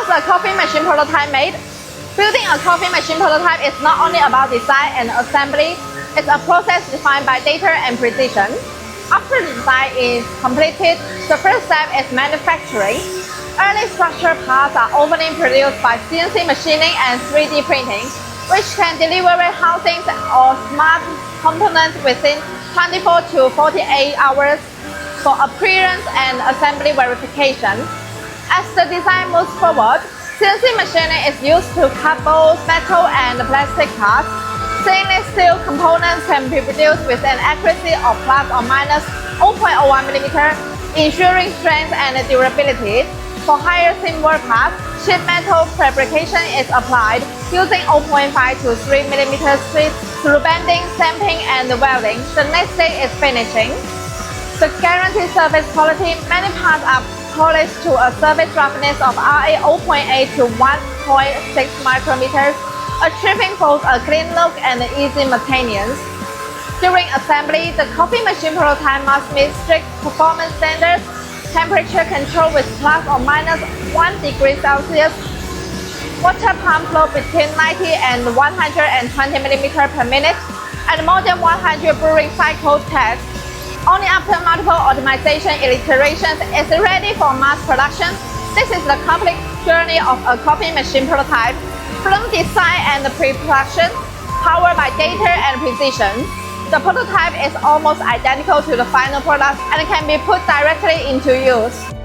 the coffee machine prototype made? Building a coffee machine prototype is not only about design and assembly, it's a process defined by data and precision. After the design is completed, the first step is manufacturing. Early structure parts are often produced by CNC machining and 3D printing, which can deliver housings or smart components within 24 to 48 hours for appearance and assembly verification. As the design moves forward, CNC machining is used to cut both metal and plastic parts. Stainless steel components can be produced with an accuracy of plus or minus 0.01 mm, ensuring strength and durability. For higher thin wall parts, sheet metal fabrication is applied using 0.5 to 3 mm strips through bending, stamping, and welding. The next stage is finishing. To guarantee surface quality, many parts are polished to a surface roughness of RA 0.8 to 1.6 micrometers, achieving both a clean look and easy maintenance. During assembly, the coffee machine prototype must meet strict performance standards, temperature control with plus or minus 1 degree Celsius, water pump flow between 90 and 120 mm per minute, and more than 100 brewing cycle tests. Only after multiple optimization iterations is it ready for mass production. This is the complete journey of a coffee machine prototype, from design and pre-production, powered by data and precision. The prototype is almost identical to the final product and can be put directly into use.